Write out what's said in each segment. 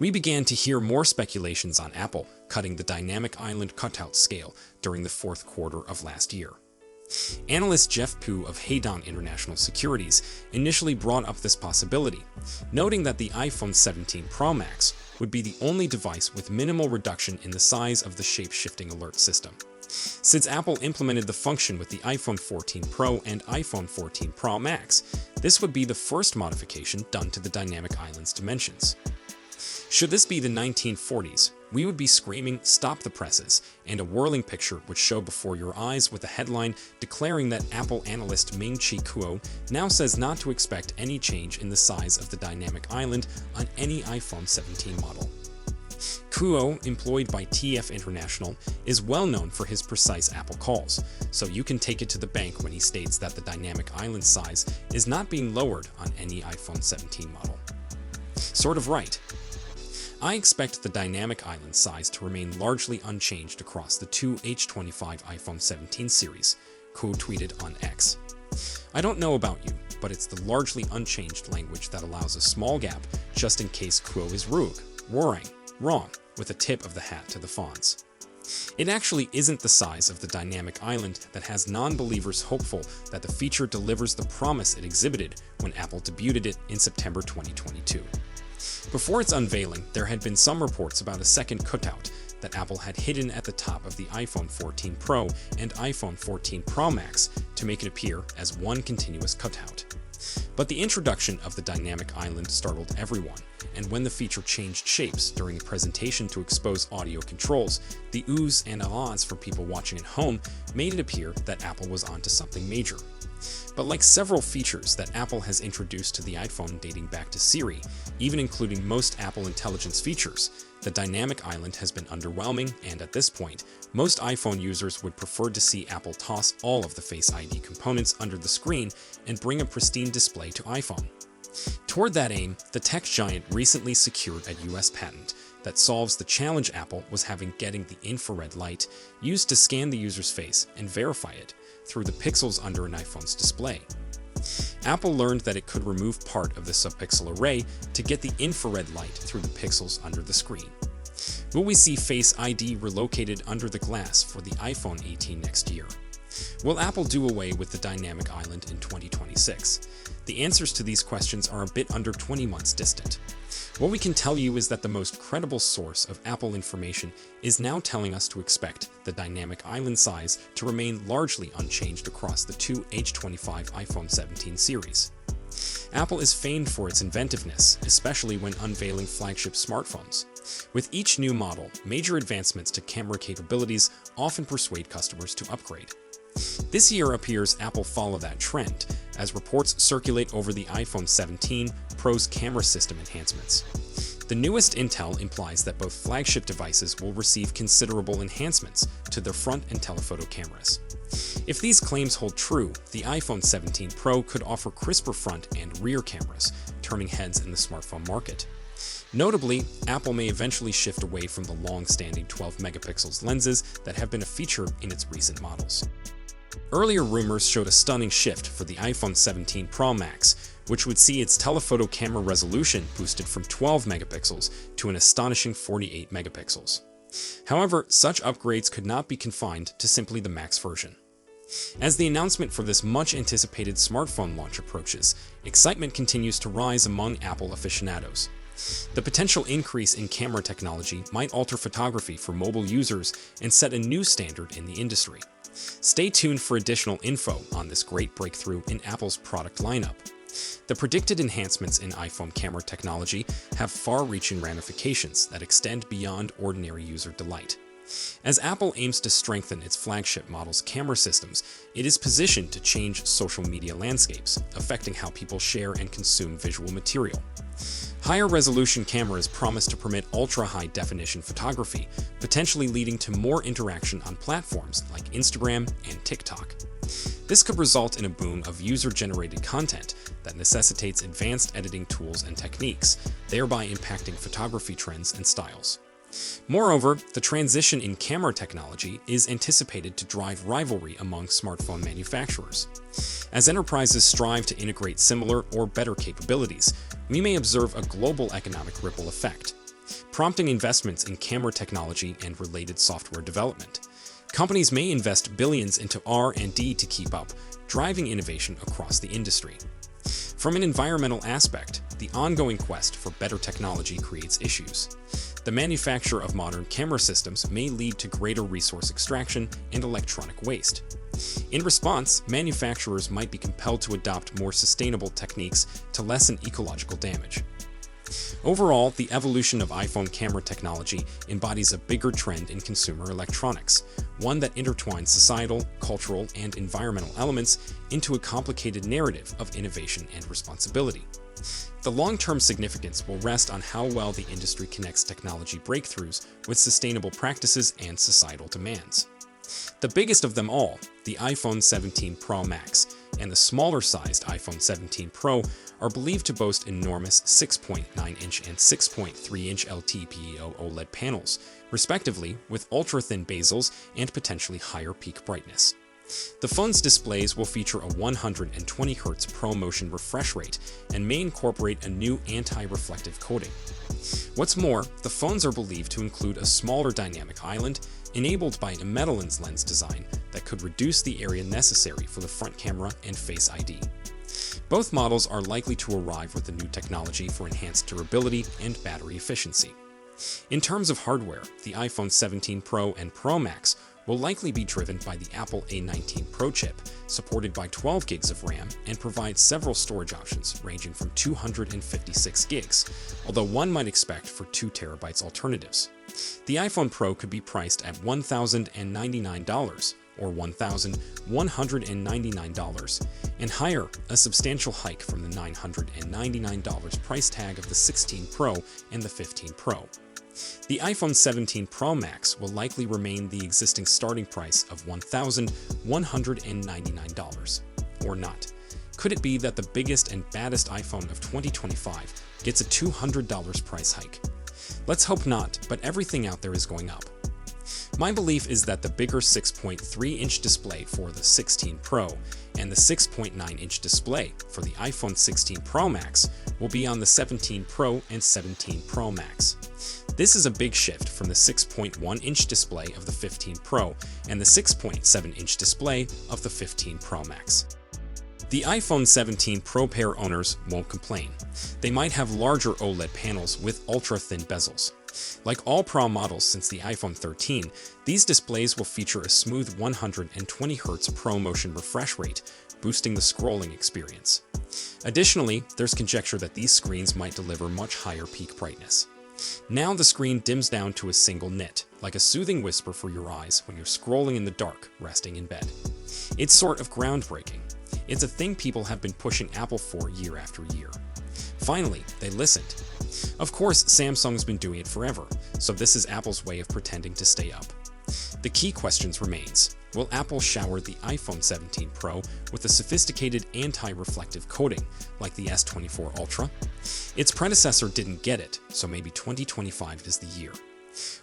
We began to hear more speculations on Apple cutting the dynamic island cutout scale during the fourth quarter of last year. Analyst Jeff Pu of Haitong International Securities initially brought up this possibility, noting that the iPhone 17 Pro Max would be the only device with minimal reduction in the size of the shape-shifting alert system. Since Apple implemented the function with the iPhone 14 Pro and iPhone 14 Pro Max, this would be the first modification done to the dynamic island's dimensions. Should this be the 1940s, we would be screaming, "Stop the presses," and a whirling picture would show before your eyes with a headline declaring that Apple analyst Ming-Chi Kuo now says not to expect any change in the size of the dynamic island on any iPhone 17 model. Kuo, employed by TF International, is well known for his precise Apple calls, so you can take it to the bank when he states that the dynamic island size is not being lowered on any iPhone 17 model. Sort of right. I expect the dynamic island size to remain largely unchanged across the two H25 iPhone 17 series, Kuo tweeted on X. I don't know about you, but it's the largely unchanged language that allows a small gap just in case Kuo is wrong, with a tip of the hat to the fonts. It actually isn't the size of the dynamic island that has non-believers hopeful that the feature delivers the promise it exhibited when Apple debuted it in September 2022. Before its unveiling, there had been some reports about a second cutout that Apple had hidden at the top of the iPhone 14 Pro and iPhone 14 Pro Max to make it appear as one continuous cutout. But the introduction of the dynamic island startled everyone, and when the feature changed shapes during a presentation to expose audio controls, the oohs and ahs for people watching at home made it appear that Apple was onto something major. But like several features that Apple has introduced to the iPhone dating back to Siri, even including most Apple Intelligence features, the dynamic island has been underwhelming, and at this point, most iPhone users would prefer to see Apple toss all of the Face ID components under the screen and bring a pristine display to iPhone. Toward that aim, the tech giant recently secured a US patent that solves the challenge Apple was having getting the infrared light used to scan the user's face and verify it through the pixels under an iPhone's display. Apple learned that it could remove part of the subpixel array to get the infrared light through the pixels under the screen. Will we see Face ID relocated under the glass for the iPhone 18 next year? Will Apple do away with the dynamic island in 2026? The answers to these questions are a bit under 20 months distant. What we can tell you is that the most credible source of Apple information is now telling us to expect the dynamic island size to remain largely unchanged across the two H25 iPhone 17 series. Apple is famed for its inventiveness, especially when unveiling flagship smartphones. With each new model, major advancements to camera capabilities often persuade customers to upgrade. This year appears Apple follow that trend, as reports circulate over the iPhone 17 Pro's camera system enhancements. The newest intel implies that both flagship devices will receive considerable enhancements to their front and telephoto cameras. If these claims hold true, the iPhone 17 Pro could offer crisper front and rear cameras, turning heads in the smartphone market. Notably, Apple may eventually shift away from the long-standing 12 megapixels lenses that have been a feature in its recent models. Earlier rumors showed a stunning shift for the iPhone 17 Pro Max, which would see its telephoto camera resolution boosted from 12 megapixels to an astonishing 48 megapixels. However, such upgrades could not be confined to simply the Max version. As the announcement for this much-anticipated smartphone launch approaches, excitement continues to rise among Apple aficionados. The potential increase in camera technology might alter photography for mobile users and set a new standard in the industry. Stay tuned for additional info on this great breakthrough in Apple's product lineup. The predicted enhancements in iPhone camera technology have far-reaching ramifications that extend beyond ordinary user delight. As Apple aims to strengthen its flagship model's camera systems, it is positioned to change social media landscapes, affecting how people share and consume visual material. Higher resolution cameras promise to permit ultra-high definition photography, potentially leading to more interaction on platforms like Instagram and TikTok. This could result in a boom of user-generated content that necessitates advanced editing tools and techniques, thereby impacting photography trends and styles. Moreover, the transition in camera technology is anticipated to drive rivalry among smartphone manufacturers. As enterprises strive to integrate similar or better capabilities, we may observe a global economic ripple effect. prompting investments in camera technology and related software development. Companies may invest billions into R&D to keep up, driving innovation across the industry. From an environmental aspect, the ongoing quest for better technology creates issues. The manufacture of modern camera systems may lead to greater resource extraction and electronic waste. In response, manufacturers might be compelled to adopt more sustainable techniques to lessen ecological damage. Overall, the evolution of iPhone camera technology embodies a bigger trend in consumer electronics, one that intertwines societal, cultural, and environmental elements into a complicated narrative of innovation and responsibility. The long-term significance will rest on how well the industry connects technology breakthroughs with sustainable practices and societal demands. The biggest of them all, the iPhone 17 Pro Max and the smaller-sized iPhone 17 Pro, are believed to boast enormous 6.9-inch and 6.3-inch LTPO OLED panels, respectively, with ultra-thin bezels and potentially higher peak brightness. The phone's displays will feature a 120Hz ProMotion refresh rate and may incorporate a new anti-reflective coating. What's more, the phones are believed to include a smaller dynamic island, enabled by a metal-lens lens design that could reduce the area necessary for the front camera and Face ID. Both models are likely to arrive with the new technology for enhanced durability and battery efficiency. In terms of hardware, the iPhone 17 Pro and Pro Max will likely be driven by the Apple A19 Pro chip, supported by 12 gigs of RAM, and provides several storage options ranging from 256 gigs, although one might expect for 2 terabytes alternatives. The iPhone Pro could be priced at $1,099 or $1,199, and higher, a substantial hike from the $999 price tag of the 16 Pro and the 15 Pro. The iPhone 17 Pro Max will likely remain the existing starting price of $1,199. Or not. Could it be that the biggest and baddest iPhone of 2025 gets a $200 price hike? Let's hope not, but everything out there is going up. My belief is that the bigger 6.3-inch display for the 16 Pro and the 6.9-inch display for the iPhone 16 Pro Max will be on the 17 Pro and 17 Pro Max. This is a big shift from the 6.1-inch display of the 15 Pro and the 6.7-inch display of the 15 Pro Max. The iPhone 17 Pro pair owners won't complain. They might have larger OLED panels with ultra-thin bezels. Like all Pro models since the iPhone 13, these displays will feature a smooth 120Hz ProMotion refresh rate, boosting the scrolling experience. Additionally, there's conjecture that these screens might deliver much higher peak brightness. Now the screen dims down to a single nit, like a soothing whisper for your eyes when you're scrolling in the dark, resting in bed. It's sort of groundbreaking. It's a thing people have been pushing Apple for year after year. Finally, they listened. Of course, Samsung's been doing it forever, so this is Apple's way of pretending to stay up. The key question remains, will Apple shower the iPhone 17 Pro with a sophisticated anti-reflective coating like the S24 Ultra? Its predecessor didn't get it, so maybe 2025 is the year.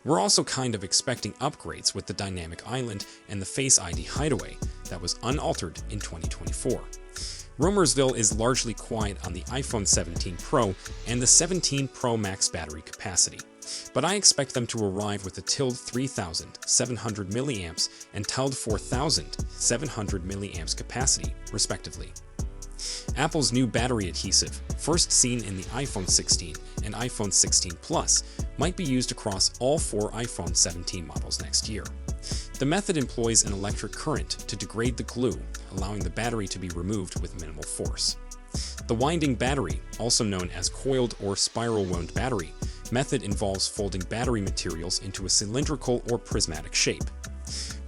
We're also kind of expecting upgrades with the dynamic island and the Face ID hideaway that was unaltered in 2024. Rumorsville is largely quiet on the iPhone 17 Pro and the 17 Pro Max battery capacity, but I expect them to arrive with the TILD 3700 mAh and TILD 4700 mAh capacity, respectively. Apple's new battery adhesive, first seen in the iPhone 16 and iPhone 16 Plus, might be used across all 4 iPhone 17 models next year. The method employs an electric current to degrade the glue, allowing the battery to be removed with minimal force. The winding battery, also known as coiled or spiral wound battery, method involves folding battery materials into a cylindrical or prismatic shape.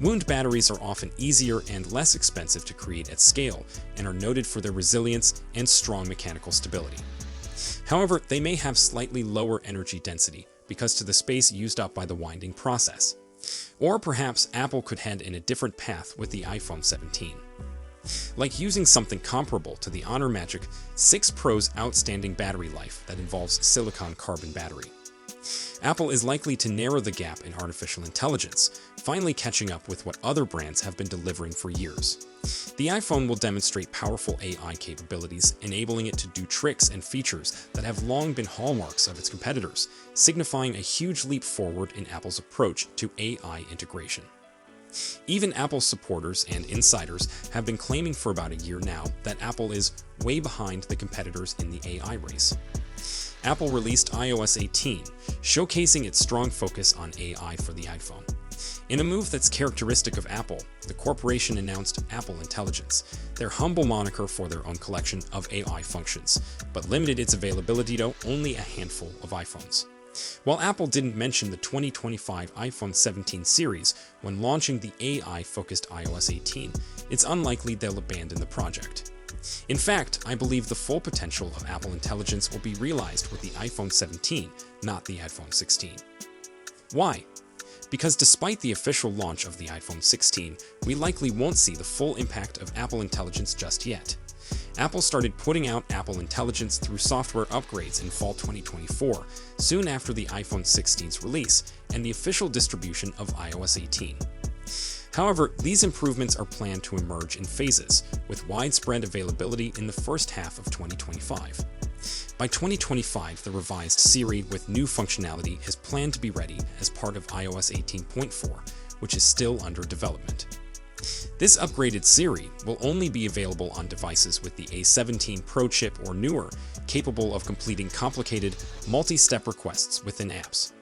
Wound batteries are often easier and less expensive to create at scale and are noted for their resilience and strong mechanical stability. However, they may have slightly lower energy density because to the space used up by the winding process. Or perhaps Apple could head in a different path with the iPhone 17. Like using something comparable to the Honor Magic 6 Pro's outstanding battery life that involves silicon carbon battery. Apple is likely to narrow the gap in artificial intelligence, finally catching up with what other brands have been delivering for years. The iPhone will demonstrate powerful AI capabilities, enabling it to do tricks and features that have long been hallmarks of its competitors, signifying a huge leap forward in Apple's approach to AI integration. Even Apple supporters and insiders have been claiming for about a year now that Apple is way behind the competitors in the AI race. Apple released iOS 18, showcasing its strong focus on AI for the iPhone. In a move that's characteristic of Apple, the corporation announced Apple Intelligence, their humble moniker for their own collection of AI functions, but limited its availability to only a handful of iPhones. While Apple didn't mention the 2025 iPhone 17 series when launching the AI-focused iOS 18, it's unlikely they'll abandon the project. In fact, I believe the full potential of Apple Intelligence will be realized with the iPhone 17, not the iPhone 16. Why? Because despite the official launch of the iPhone 16, we likely won't see the full impact of Apple Intelligence just yet. Apple started putting out Apple Intelligence through software upgrades in fall 2024, soon after the iPhone 16's release and the official distribution of iOS 18. However, these improvements are planned to emerge in phases, with widespread availability in the first half of 2025. By 2025, the revised Siri with new functionality is planned to be ready as part of iOS 18.4, which is still under development. This upgraded Siri will only be available on devices with the A17 Pro chip or newer, capable of completing complicated, multi-step requests within apps.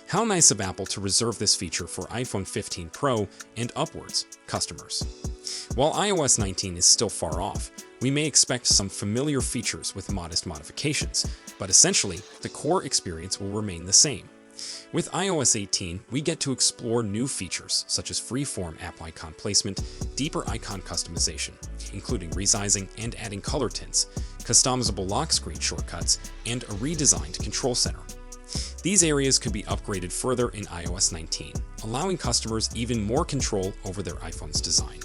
How nice of Apple to reserve this feature for iPhone 15 Pro and upwards customers. While iOS 19 is still far off, we may expect some familiar features with modest modifications, but essentially, the core experience will remain the same. With iOS 18, we get to explore new features such as free-form app icon placement, deeper icon customization, including resizing and adding color tints, customizable lock screen shortcuts, and a redesigned control center. These areas could be upgraded further in iOS 19, allowing customers even more control over their iPhone's design.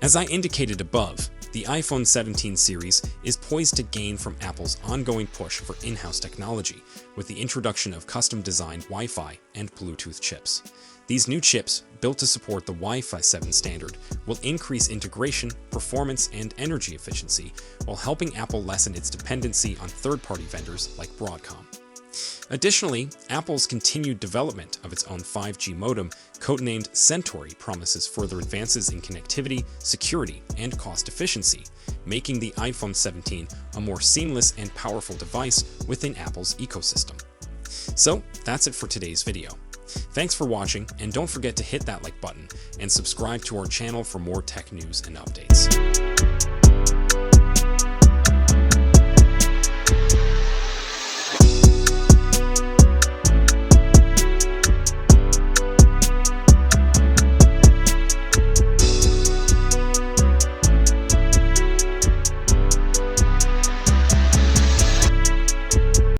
As I indicated above, the iPhone 17 series is poised to gain from Apple's ongoing push for in-house technology with the introduction of custom-designed Wi-Fi and Bluetooth chips. These new chips, built to support the Wi-Fi 7 standard, will increase integration, performance, and energy efficiency while helping Apple lessen its dependency on third-party vendors like Broadcom. Additionally, Apple's continued development of its own 5G modem, codenamed Centauri, promises further advances in connectivity, security, and cost efficiency, making the iPhone 17 a more seamless and powerful device within Apple's ecosystem. So, that's it for today's video. Thanks for watching, and don't forget to hit that like button and subscribe to our channel for more tech news and updates.